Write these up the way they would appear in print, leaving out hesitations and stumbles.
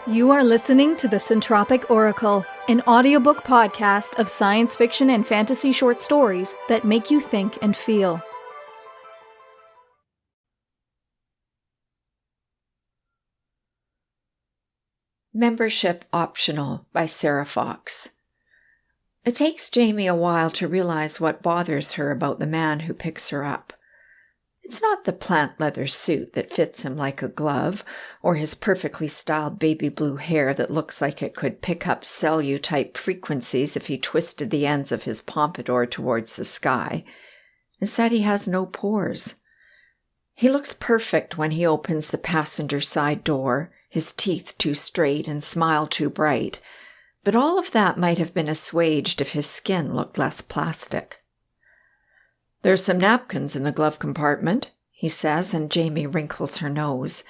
You are listening to the Centropic Oracle, an audiobook podcast of science fiction and fantasy short stories that make you think and feel. Membership Optional by Sara Fox. It takes Jamie a while to realize what bothers her about the man who picks her up. It's not the plant leather suit that fits him like a glove, or his perfectly styled baby blue hair that looks like it could pick up cellutype frequencies if he twisted the ends of his pompadour towards the sky. It's that he has no pores. He looks perfect when he opens the passenger side door, his teeth too straight and smile too bright, but all of that might have been assuaged if his skin looked less plastic. "There's some napkins in the glove compartment," he says, and Jamie wrinkles her nose.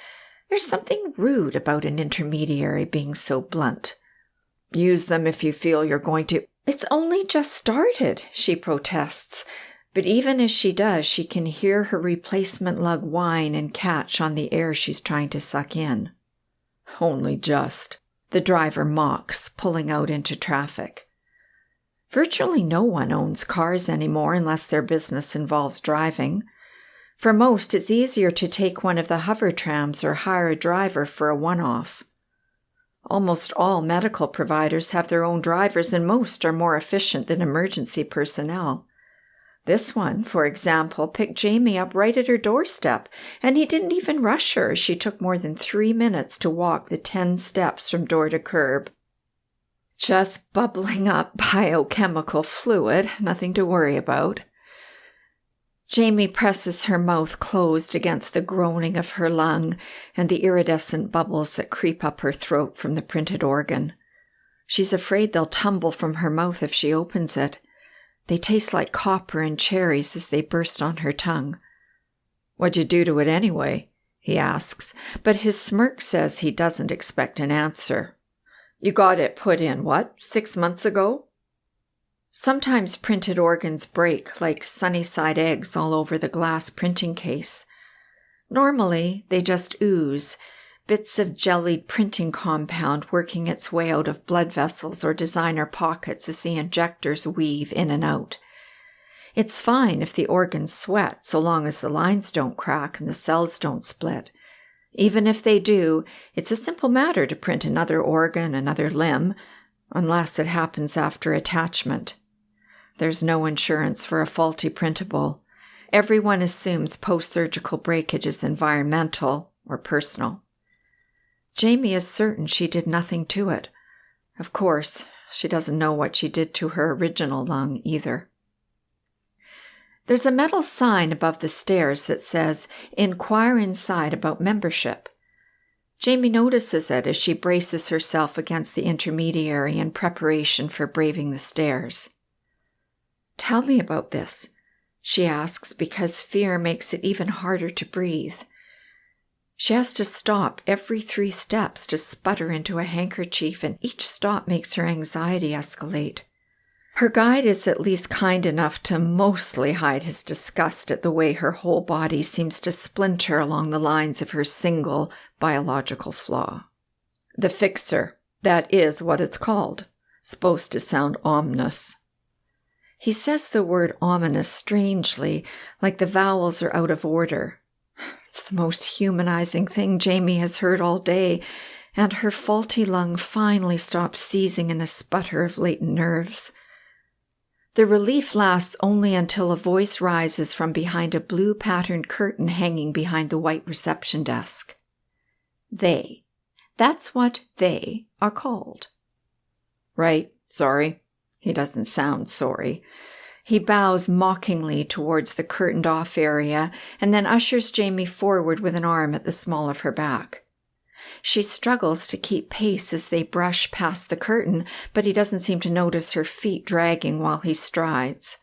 There's something rude about an intermediary being so blunt. "Use them if you feel you're going to—" "It's only just started," she protests. But even as she does, she can hear her replacement lug whine and catch on the air she's trying to suck in. "Only just," the driver mocks, pulling out into traffic. Virtually no one owns cars anymore unless their business involves driving. For most, it's easier to take one of the hover trams or hire a driver for a one-off. Almost all medical providers have their own drivers, and most are more efficient than emergency personnel. This one, for example, picked Jamie up right at her doorstep, and he didn't even rush her. She took more than 3 minutes to walk the 10 steps from door to curb. Just bubbling up biochemical fluid, nothing to worry about. Jamie presses her mouth closed against the groaning of her lung and the iridescent bubbles that creep up her throat from the printed organ. She's afraid they'll tumble from her mouth if she opens it. They taste like copper and cherries as they burst on her tongue. "What'd you do to it anyway?" he asks, but his smirk says he doesn't expect an answer. "You got it put in, 6 months ago?" Sometimes printed organs break like Sunnyside eggs all over the glass printing case. Normally, they just ooze, bits of jellied printing compound working its way out of blood vessels or designer pockets as the injectors weave in and out. It's fine if the organs sweat so long as the lines don't crack and the cells don't split. Even if they do, it's a simple matter to print another organ, another limb, unless it happens after attachment. There's no insurance for a faulty printable. Everyone assumes post-surgical breakage is environmental or personal. Jamie is certain she did nothing to it. Of course, she doesn't know what she did to her original lung either. There's a metal sign above the stairs that says, "Inquire inside about membership." Jamie notices it as she braces herself against the intermediary in preparation for braving the stairs. "Tell me about this," she asks, because fear makes it even harder to breathe. She has to stop every 3 steps to sputter into a handkerchief, and each stop makes her anxiety escalate. Her guide is at least kind enough to mostly hide his disgust at the way her whole body seems to splinter along the lines of her single biological flaw. "The fixer, that is what it's called. Supposed to sound ominous." He says the word ominous strangely, like the vowels are out of order. It's the most humanizing thing Jamie has heard all day, and her faulty lung finally stops seizing in a sputter of latent nerves. The relief lasts only until a voice rises from behind a blue patterned curtain hanging behind the white reception desk. "They. That's what they are called." "Right, sorry." He doesn't sound sorry. He bows mockingly towards the curtained-off area and then ushers Jamie forward with an arm at the small of her back. She struggles to keep pace as they brush past the curtain, but he doesn't seem to notice her feet dragging while he strides.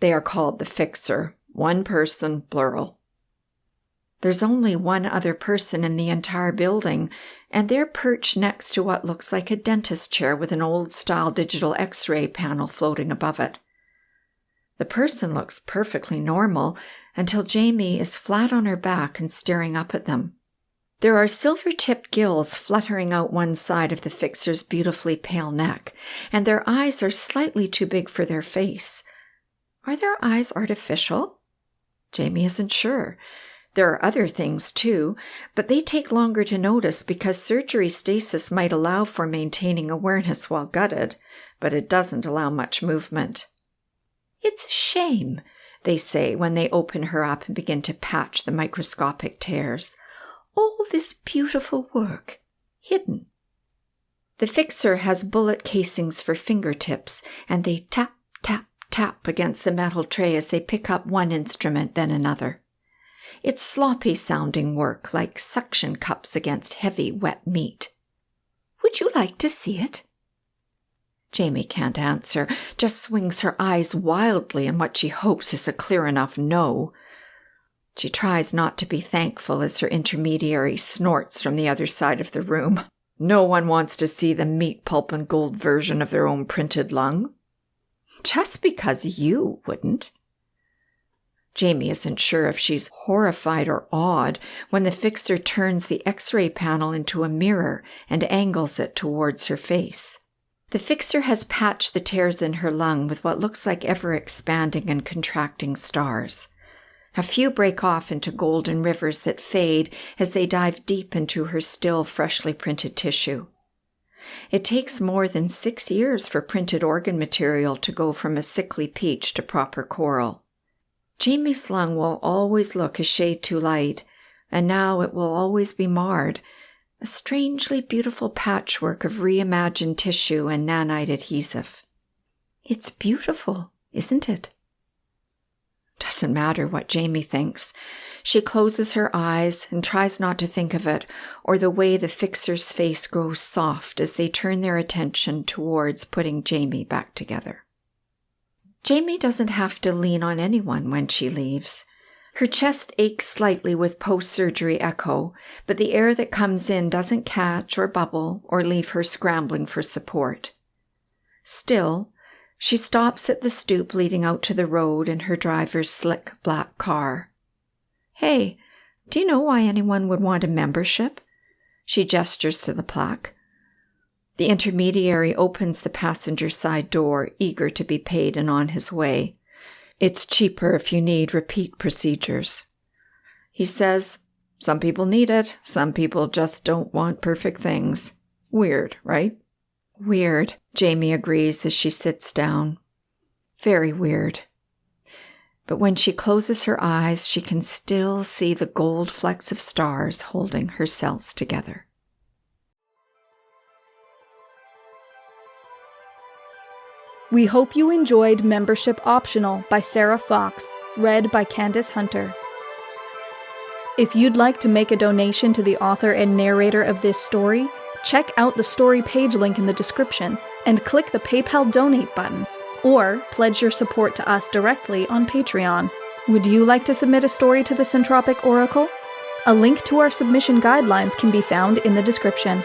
"They are called the fixer. 1 person, plural." There's only one other person in the entire building, and they're perched next to what looks like a dentist chair with an old-style digital X-ray panel floating above it. The person looks perfectly normal until Jamie is flat on her back and staring up at them. There are silver-tipped gills fluttering out one side of the fixer's beautifully pale neck, and their eyes are slightly too big for their face. Are their eyes artificial? Jamie isn't sure. There are other things too, but they take longer to notice because surgery stasis might allow for maintaining awareness while gutted, but it doesn't allow much movement. It's a shame, they say when they open her up and begin to patch the microscopic tears. All this beautiful work, hidden. The fixer has bullet casings for fingertips, and they tap, tap, tap against the metal tray as they pick up one instrument, then another. It's sloppy-sounding work, like suction cups against heavy, wet meat. Would you like to see it? Jamie can't answer, just swings her eyes wildly in what she hopes is a clear enough no. She tries not to be thankful as her intermediary snorts from the other side of the room. No one wants to see the meat, pulp, and gold version of their own printed lung. Just because you wouldn't. Jamie isn't sure if she's horrified or awed when the fixer turns the X-ray panel into a mirror and angles it towards her face. The fixer has patched the tears in her lung with what looks like ever-expanding and contracting stars. A few break off into golden rivers that fade as they dive deep into her still freshly printed tissue. It takes more than 6 years for printed organ material to go from a sickly peach to proper coral. Jamie's lung will always look a shade too light, and now it will always be marred, a strangely beautiful patchwork of reimagined tissue and nanite adhesive. It's beautiful, isn't it? Doesn't matter what Jamie thinks. She closes her eyes and tries not to think of it, or the way the fixer's face grows soft as they turn their attention towards putting Jamie back together. Jamie doesn't have to lean on anyone when she leaves. Her chest aches slightly with post-surgery echo, but the air that comes in doesn't catch or bubble or leave her scrambling for support. Still, she stops at the stoop leading out to the road in her driver's slick black car. Hey, do you know why anyone would want a membership? She gestures to the plaque. The intermediary opens the passenger side door, eager to be paid and on his way. It's cheaper if you need repeat procedures. He says, some people need it, some people just don't want perfect things. Weird, right? Weird, Jamie agrees as she sits down. Very weird. But when she closes her eyes, she can still see the gold flecks of stars holding her cells together. We hope you enjoyed Membership Optional by Sara Fox, read by Candice Hunter. If you'd like to make a donation to the author and narrator of this story, check out the story page link in the description and click the PayPal donate button, or pledge your support to us directly on Patreon. Would you like to submit a story to the Centropic Oracle? A link to our submission guidelines can be found in the description.